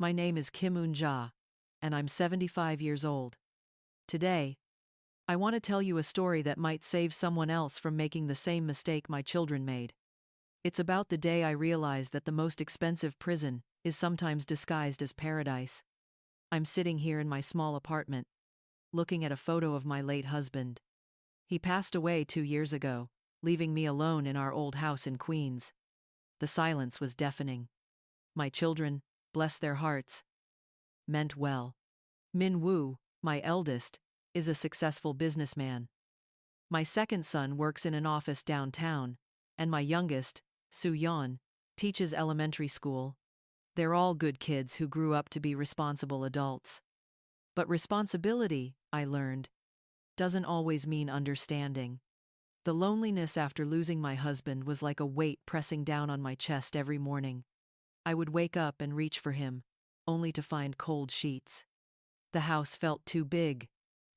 My name is Kim Eun-ja, and I'm 75 years old. Today, I want to tell you a story that might save someone else from making the same mistake my children made. It's about the day I realized that the most expensive prison is sometimes disguised as paradise. I'm sitting here in my small apartment, looking at a photo of my late husband. He passed away 2 years ago, leaving me alone in our old house in Queens. The silence was deafening. My children, bless their hearts, meant well. Min-woo, my eldest, is a successful businessman. My second son works in an office downtown, and my youngest, Soo-yeon, teaches elementary school. They're all good kids who grew up to be responsible adults. But responsibility, I learned, doesn't always mean understanding. The loneliness after losing my husband was like a weight pressing down on my chest every morning. I would wake up and reach for him, only to find cold sheets. The house felt too big,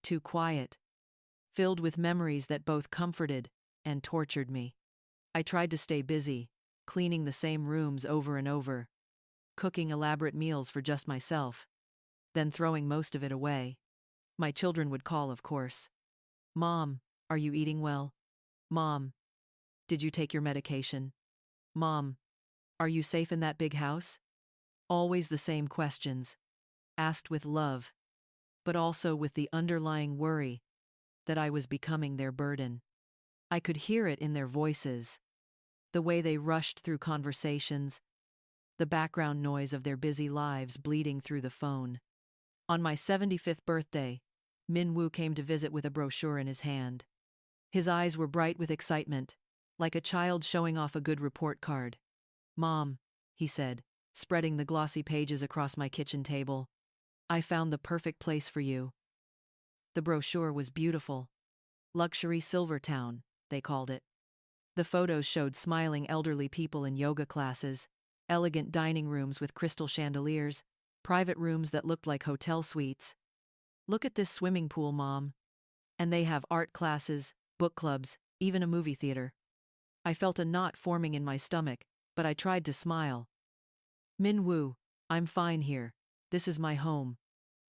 too quiet, filled with memories that both comforted and tortured me. I tried to stay busy, cleaning the same rooms over and over, cooking elaborate meals for just myself, then throwing most of it away. My children would call, of course. Mom, are you eating well? Mom, did you take your medication? Mom, are you safe in that big house? Always the same questions, asked with love, but also with the underlying worry that I was becoming their burden. I could hear it in their voices, the way they rushed through conversations, the background noise of their busy lives bleeding through the phone. On my 75th birthday, Min-woo came to visit with a brochure in his hand. His eyes were bright with excitement, like a child showing off a good report card. Mom, he said, spreading the glossy pages across my kitchen table, I found the perfect place for you. The brochure was beautiful. Luxury Silver Town, they called it. The photos showed smiling elderly people in yoga classes, elegant dining rooms with crystal chandeliers, private rooms that looked like hotel suites. Look at this swimming pool, Mom. And they have art classes, book clubs, even a movie theater. I felt a knot forming in my stomach, but I tried to smile. Min-woo, I'm fine here. This is my home.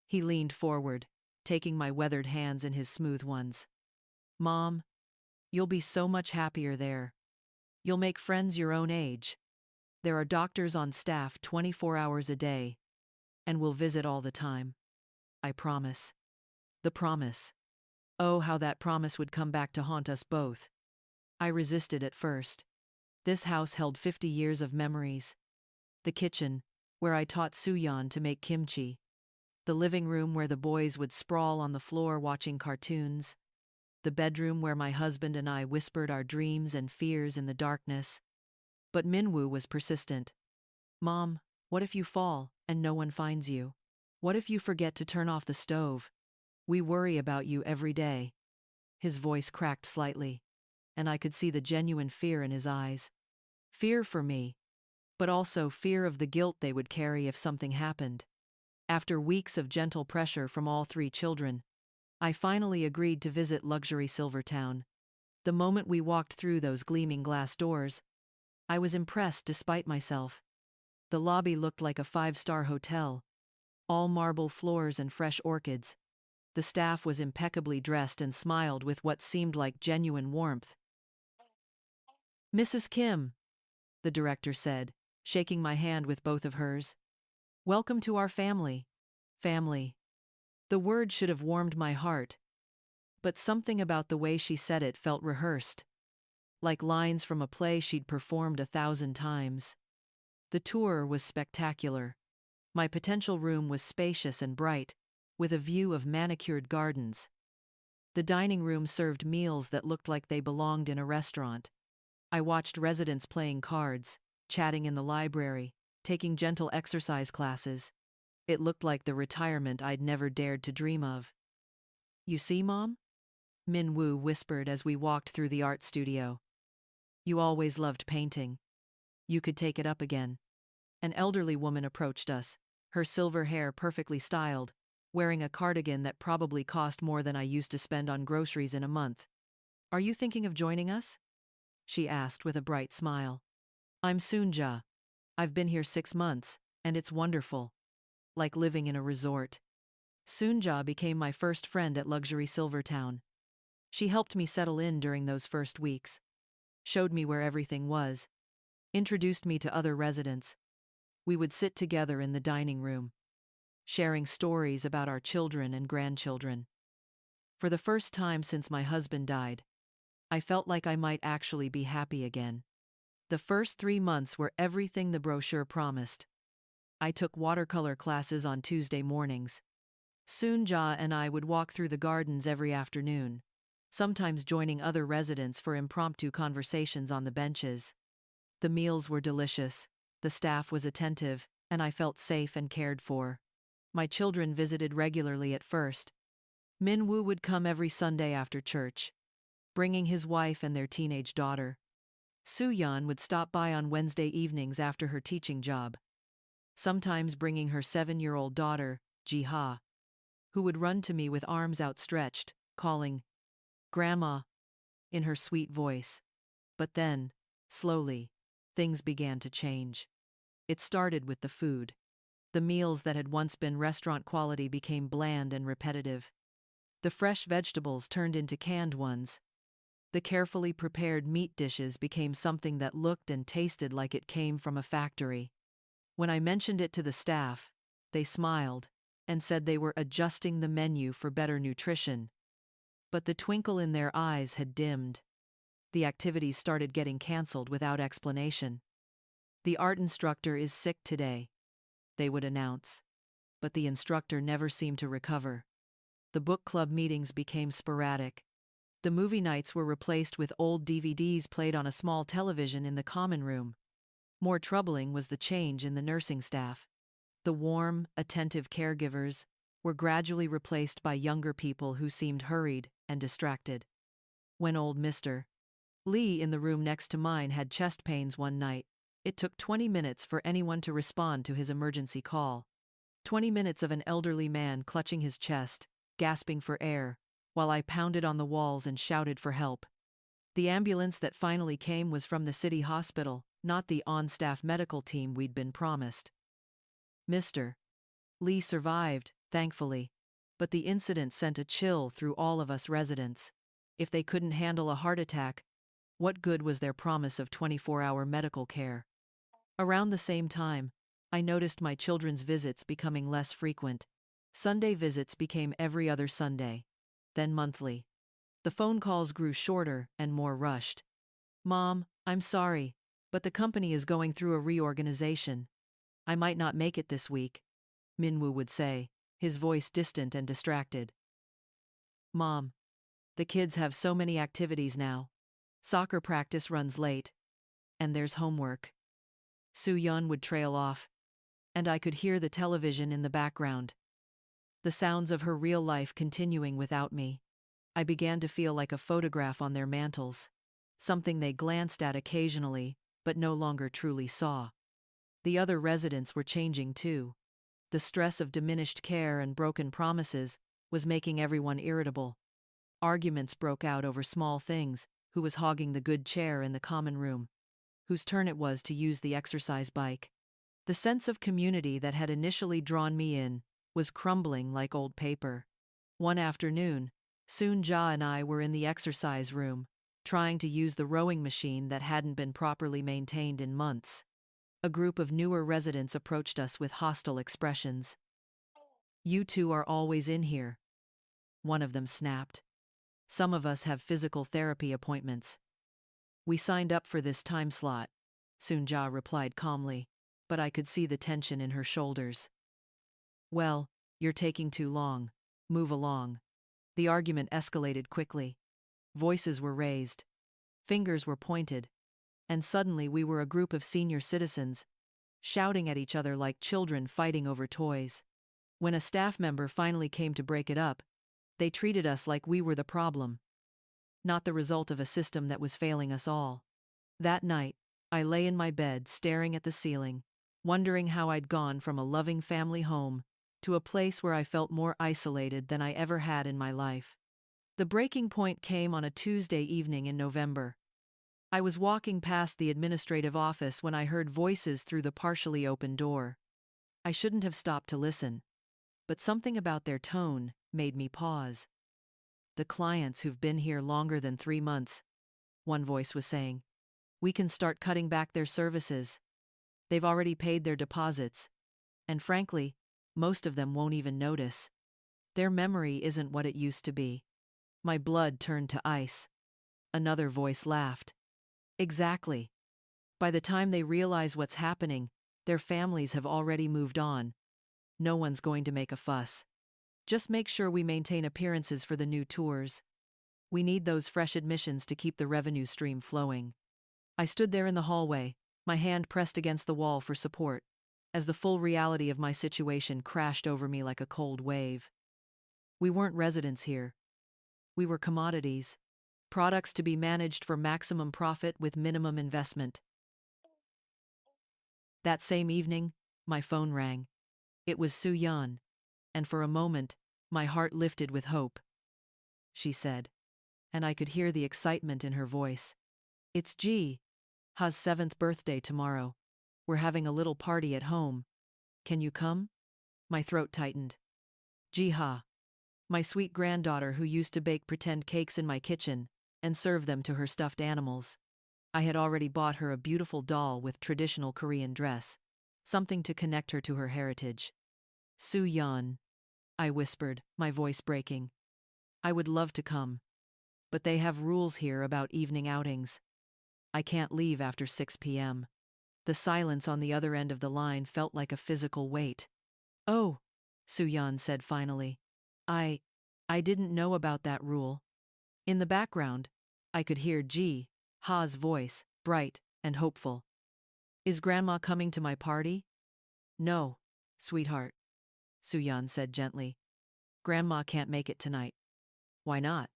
He leaned forward, taking my weathered hands in his smooth ones. Mom, you'll be so much happier there. You'll make friends your own age. There are doctors on staff 24 hours a day, and we'll visit all the time. I promise. The promise. Oh, how that promise would come back to haunt us both. I resisted at first. This house held 50 years of memories. The kitchen, where I taught Soo-yeon to make kimchi. The living room where the boys would sprawl on the floor watching cartoons. The bedroom where my husband and I whispered our dreams and fears in the darkness. But Min-woo was persistent. Mom, what if you fall and no one finds you? What if you forget to turn off the stove? We worry about you every day. His voice cracked slightly, and I could see the genuine fear in his eyes. Fear for me, but also fear of the guilt they would carry if something happened. After weeks of gentle pressure from all three children, I finally agreed to visit luxury Silver Town. The moment we walked through those gleaming glass doors, I was impressed despite myself. The lobby looked like a five-star hotel, all marble floors and fresh orchids. The staff was impeccably dressed and smiled with what seemed like genuine warmth. Mrs. Kim, the director said, shaking my hand with both of hers. Welcome to our family. Family. The word should have warmed my heart, but something about the way she said it felt rehearsed, like lines from a play she'd performed 1,000 times. The tour was spectacular. My potential room was spacious and bright, with a view of manicured gardens. The dining room served meals that looked like they belonged in a restaurant. I watched residents playing cards, chatting in the library, taking gentle exercise classes. It looked like the retirement I'd never dared to dream of. You see, Mom? Min-woo whispered as we walked through the art studio. You always loved painting. You could take it up again. An elderly woman approached us, her silver hair perfectly styled, wearing a cardigan that probably cost more than I used to spend on groceries in a month. Are you thinking of joining us? She asked with a bright smile. I'm Soon-ja. I've been here 6 months, and it's wonderful. like living in a resort. Eun-ja became my first friend at Luxury Silvertown. She helped me settle in during those first weeks, showed me where everything was, introduced me to other residents. We would sit together in the dining room, sharing stories about our children and grandchildren. For the first time since my husband died, I felt like I might actually be happy again. The first 3 months were everything the brochure promised. I took watercolor classes on Tuesday mornings. Eun-ja and I would walk through the gardens every afternoon, sometimes joining other residents for impromptu conversations on the benches. The meals were delicious, the staff was attentive, and I felt safe and cared for. My children visited regularly at first. Min-woo would come every Sunday after church, bringing his wife and their teenage daughter. Soo-yeon would stop by on Wednesday evenings after her teaching job, sometimes bringing her 7-year-old daughter, Ji-ha, who would run to me with arms outstretched, calling, "Grandma," in her sweet voice. But then, slowly, things began to change. It started with the food. The meals that had once been restaurant quality became bland and repetitive. The fresh vegetables turned into canned ones. The carefully prepared meat dishes became something that looked and tasted like it came from a factory. When I mentioned it to the staff, they smiled and said they were adjusting the menu for better nutrition. But the twinkle in their eyes had dimmed. The activities started getting canceled without explanation. "The art instructor is sick today," they would announce. But the instructor never seemed to recover. The book club meetings became sporadic. The movie nights were replaced with old DVDs played on a small television in the common room. More troubling was the change in the nursing staff. The warm, attentive caregivers were gradually replaced by younger people who seemed hurried and distracted. When old Mr. Lee in the room next to mine had chest pains one night, it took 20 minutes for anyone to respond to his emergency call. 20 minutes of an elderly man clutching his chest, gasping for air, while I pounded on the walls and shouted for help. The ambulance that finally came was from the city hospital, not the on-staff medical team we'd been promised. Mr. Lee survived, thankfully, but the incident sent a chill through all of us residents. If they couldn't handle a heart attack, what good was their promise of 24-hour medical care? Around the same time, I noticed my children's visits becoming less frequent. Sunday visits became every other Sunday, then monthly. The phone calls grew shorter and more rushed. "Mom, I'm sorry, but the company is going through a reorganization. I might not make it this week," Min-woo would say, his voice distant and distracted. "Mom, the kids have so many activities now. Soccer practice runs late. And there's homework." Soo-yeon would trail off, and I could hear the television in the background. The sounds of her real life continuing without me. I began to feel like a photograph on their mantels, something they glanced at occasionally, but no longer truly saw. The other residents were changing too. The stress of diminished care and broken promises was making everyone irritable. Arguments broke out over small things: who was hogging the good chair in the common room, whose turn it was to use the exercise bike. The sense of community that had initially drawn me in was crumbling like old paper. One afternoon, Eun-ja and I were in the exercise room, trying to use the rowing machine that hadn't been properly maintained in months. A group of newer residents approached us with hostile expressions. "You two are always in here," one of them snapped. "Some of us have physical therapy appointments." "We signed up for this time slot," Eun-ja replied calmly, but I could see the tension in her shoulders. "Well, you're taking too long. Move along." The argument escalated quickly. Voices were raised. Fingers were pointed. And suddenly we were a group of senior citizens, shouting at each other like children fighting over toys. When a staff member finally came to break it up, they treated us like we were the problem, not the result of a system that was failing us all. That night, I lay in my bed staring at the ceiling, wondering how I'd gone from a loving family home to a place where I felt more isolated than I ever had in my life. The breaking point came on a Tuesday evening in November. I was walking past the administrative office when I heard voices through the partially open door. I shouldn't have stopped to listen, but something about their tone made me pause. The clients who've been here longer than 3 months, one voice was saying, we can start cutting back their services. They've already paid their deposits, and frankly, most of them won't even notice. Their memory isn't what it used to be. My blood turned to ice. Another voice laughed. Exactly. By the time they realize what's happening, their families have already moved on. No one's going to make a fuss. Just make sure we maintain appearances for the new tours. We need those fresh admissions to keep the revenue stream flowing. I stood there in the hallway, my hand pressed against the wall for support, as the full reality of my situation crashed over me like a cold wave. We weren't residents here. We were commodities, products to be managed for maximum profit with minimum investment. That same evening, my phone rang. It was Soo-yeon, and for a moment, my heart lifted with hope. She said, and I could hear the excitement in her voice. It's Ha's 7th birthday tomorrow. We're having a little party at home. Can you come? My throat tightened. Ha, my sweet granddaughter who used to bake pretend cakes in my kitchen and serve them to her stuffed animals. I had already bought her a beautiful doll with traditional Korean dress, something to connect her to her heritage. Soo-yeon, I whispered, my voice breaking. I would love to come, but they have rules here about evening outings. I can't leave after 6 p.m. The silence on the other end of the line felt like a physical weight. Oh, Soo-yeon said finally. I didn't know about that rule. In the background, I could hear Ha's voice, bright and hopeful. Is Grandma coming to my party? No, sweetheart, Soo-yeon said gently. Grandma can't make it tonight. Why not?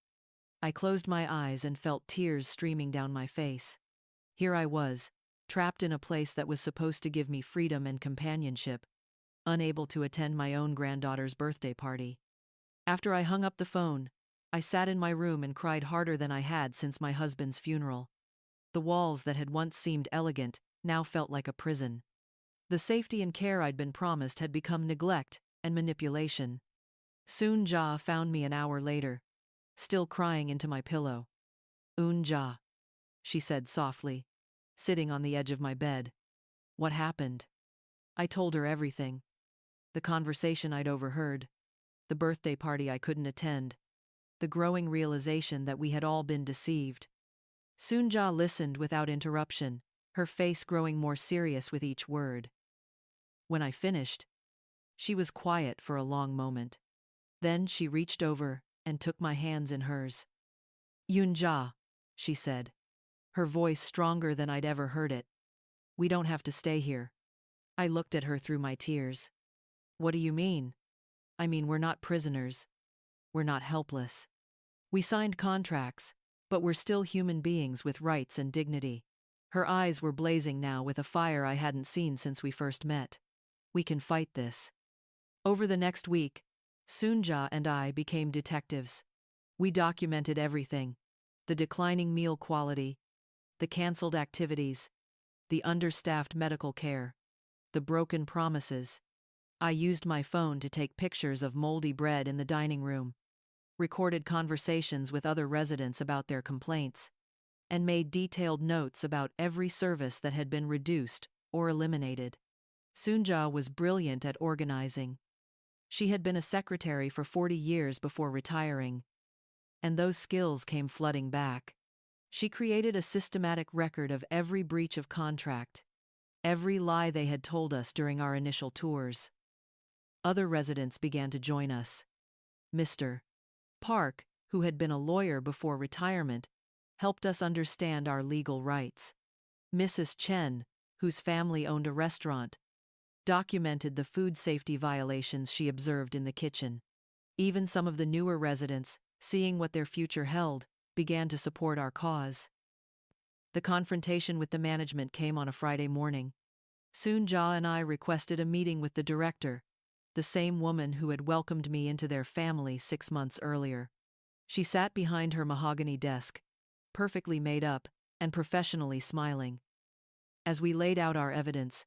I closed my eyes and felt tears streaming down my face. Here I was, trapped in a place that was supposed to give me freedom and companionship, unable to attend my own granddaughter's birthday party. After I hung up the phone, I sat in my room and cried harder than I had since my husband's funeral. The walls that had once seemed elegant now felt like a prison. The safety and care I'd been promised had become neglect and manipulation. Eun-ja found me an hour later, still crying into my pillow. Eun-ja, she said softly, sitting on the edge of my bed. What happened? I told her everything. The conversation I'd overheard, the birthday party I couldn't attend, the growing realization that we had all been deceived. Eun-ja listened without interruption, her face growing more serious with each word. When I finished, she was quiet for a long moment. Then she reached over and took my hands in hers. Eun-ja, she said, her voice stronger than I'd ever heard it. We don't have to stay here. I looked at her through my tears. What do you mean? I mean, we're not prisoners. We're not helpless. We signed contracts, but we're still human beings with rights and dignity. Her eyes were blazing now with a fire I hadn't seen since we first met. We can fight this. Over the next week, Eun-ja and I became detectives. We documented everything: the declining meal quality, the canceled activities, the understaffed medical care, the broken promises. I used my phone to take pictures of moldy bread in the dining room, recorded conversations with other residents about their complaints, and made detailed notes about every service that had been reduced or eliminated. Eun-ja was brilliant at organizing. She had been a secretary for 40 years before retiring, and those skills came flooding back. She created a systematic record of every breach of contract, every lie they had told us during our initial tours. Other residents began to join us. Mr. Park, who had been a lawyer before retirement, helped us understand our legal rights. Mrs. Chen, whose family owned a restaurant, documented the food safety violations she observed in the kitchen. Even some of the newer residents, seeing what their future held, began to support our cause. The confrontation with the management came on a Friday morning. Eun-ja and I requested a meeting with the director, the same woman who had welcomed me into their family 6 months earlier. She sat behind her mahogany desk, perfectly made up and professionally smiling. As we laid out our evidence,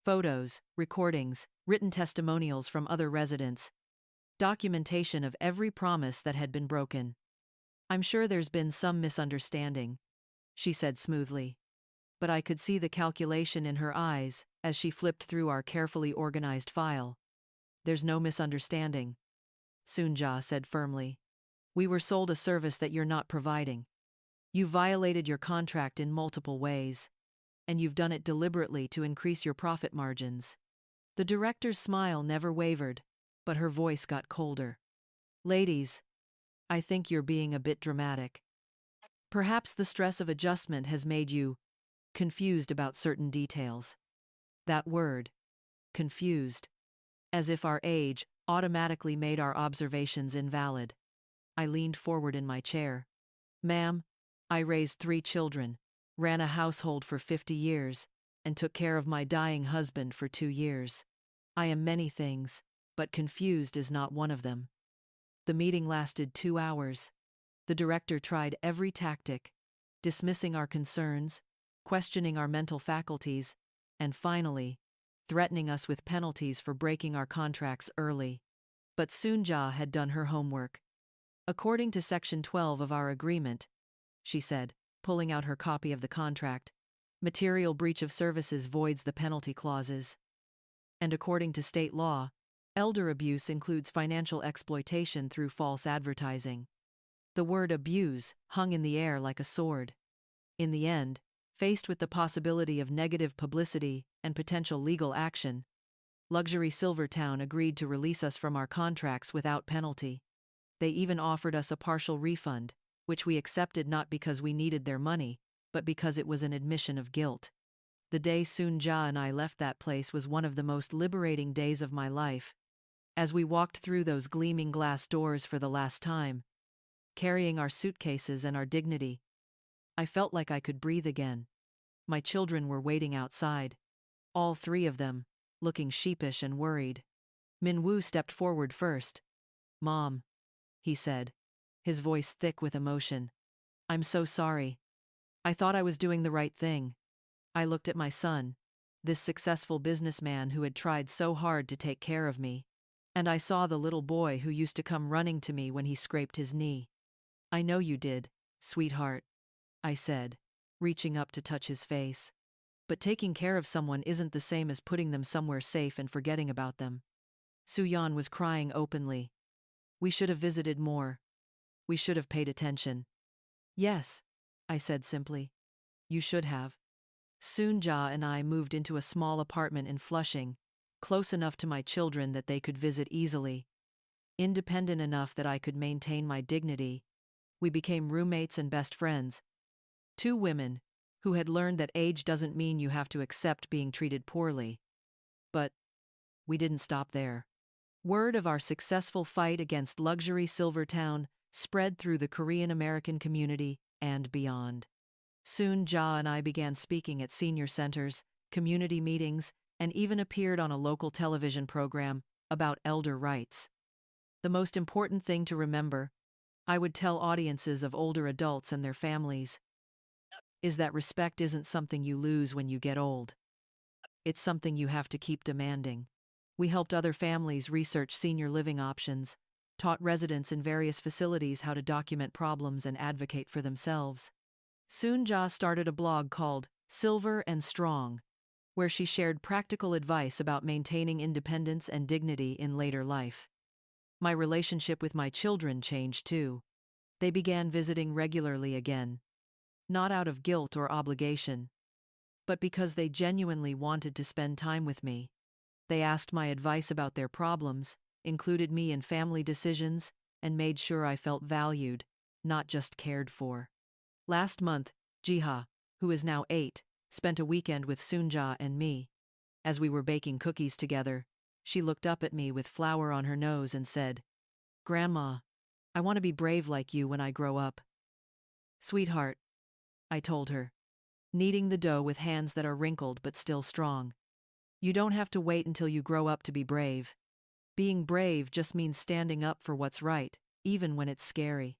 Photos, recordings, written testimonials from other residents, documentation of every promise that had been broken. "I'm sure there's been some misunderstanding," she said smoothly. But I could see the calculation in her eyes as she flipped through our carefully organized file. "There's no misunderstanding," Eun-ja said firmly. "We were sold a service that you're not providing. You violated your contract in multiple ways, and you've done it deliberately to increase your profit margins." The director's smile never wavered, but her voice got colder. "Ladies, I think you're being a bit dramatic. Perhaps the stress of adjustment has made you confused about certain details." That word, confused, as if our age automatically made our observations invalid. I leaned forward in my chair. "Ma'am, I raised 3 children, ran a household for 50 years, and took care of my dying husband for 2 years. I am many things, but confused is not one of them." The meeting lasted 2 hours. The director tried every tactic, dismissing our concerns, questioning our mental faculties, and finally, threatening us with penalties for breaking our contracts early. But Eun-ja had done her homework. "According to Section 12 of our agreement," she said, pulling out her copy of the contract, "material breach of services voids the penalty clauses. And according to state law, elder abuse includes financial exploitation through false advertising." The word abuse hung in the air like a sword. In the end, faced with the possibility of negative publicity and potential legal action, Luxury Silvertown agreed to release us from our contracts without penalty. They even offered us a partial refund, which we accepted not because we needed their money, but because it was an admission of guilt. The day Eun-ja and I left that place was one of the most liberating days of my life. As we walked through those gleaming glass doors for the last time, carrying our suitcases and our dignity, I felt like I could breathe again. My children were waiting outside, all 3 of them, looking sheepish and worried. Min-woo stepped forward first. "Mom," he said, his voice thick with emotion, "I'm so sorry. I thought I was doing the right thing." I looked at my son, this successful businessman who had tried so hard to take care of me, and I saw the little boy who used to come running to me when he scraped his knee. "I know you did, sweetheart," I said, reaching up to touch his face. "But taking care of someone isn't the same as putting them somewhere safe and forgetting about them." Soo-yeon was crying openly. "We should have visited more. We should have paid attention." "Yes," I said simply. "You should have." Eun-ja and I moved into a small apartment in Flushing, close enough to my children that they could visit easily, independent enough that I could maintain my dignity. We became roommates and best friends. 2 women who had learned that age doesn't mean you have to accept being treated poorly. But we didn't stop there. Word of our successful fight against Luxury Silvertown spread through the Korean American community and beyond. Soon Ja and I began speaking at senior centers, community meetings, and even appeared on a local television program about elder rights. The most important thing to remember, I would tell audiences of older adults and their families, is that respect isn't something you lose when you get old. It's something you have to keep demanding. We helped other families research senior living options, taught residents in various facilities how to document problems and advocate for themselves. Soon Ja started a blog called Silver and Strong, where she shared practical advice about maintaining independence and dignity in later life. My relationship with my children changed too. They began visiting regularly again, not out of guilt or obligation, but because they genuinely wanted to spend time with me. They asked my advice about their problems, included me in family decisions, and made sure I felt valued, not just cared for. Last month, Jiha, who is now 8, spent a weekend with Soon-ja and me. As we were baking cookies together, she looked up at me with flour on her nose and said, "Grandma, I want to be brave like you when I grow up." "Sweetheart," I told her, kneading the dough with hands that are wrinkled but still strong, "you don't have to wait until you grow up to be brave. Being brave just means standing up for what's right, even when it's scary."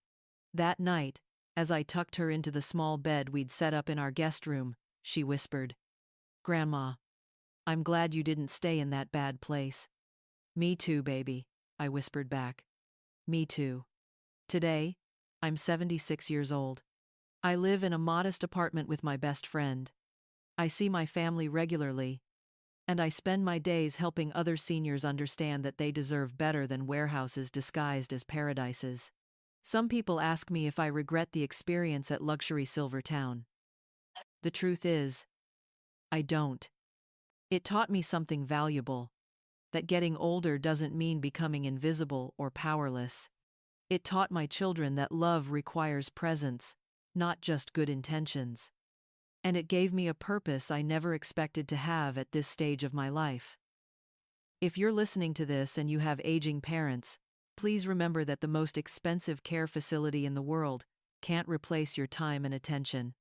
That night, as I tucked her into the small bed we'd set up in our guest room, she whispered, "Grandma, I'm glad you didn't stay in that bad place. Me too, baby, I whispered back. Me too. Today, I'm 76 years old. I live in a modest apartment with my best friend. I see my family regularly, and I spend my days helping other seniors understand that they deserve better than warehouses disguised as paradises. Some people ask me if I regret the experience at luxury Silver Town. The truth is, I don't. It taught me something valuable, that getting older doesn't mean becoming invisible or powerless. It taught my children that love requires presence, not just good intentions. And it gave me a purpose I never expected to have at this stage of my life. If you're listening to this and you have aging parents, please remember that the most expensive care facility in the world can't replace your time and attention.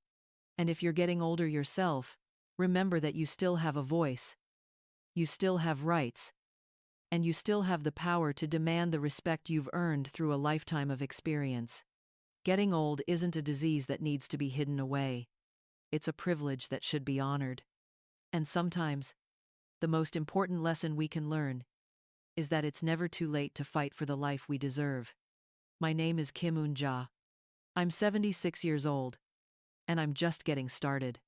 And if you're getting older yourself, remember that you still have a voice, you still have rights, and you still have the power to demand the respect you've earned through a lifetime of experience. Getting old isn't a disease that needs to be hidden away. It's a privilege that should be honored. And sometimes, the most important lesson we can learn is that it's never too late to fight for the life we deserve. My name is Kim Eun-ja. I'm 76 years old, and I'm just getting started.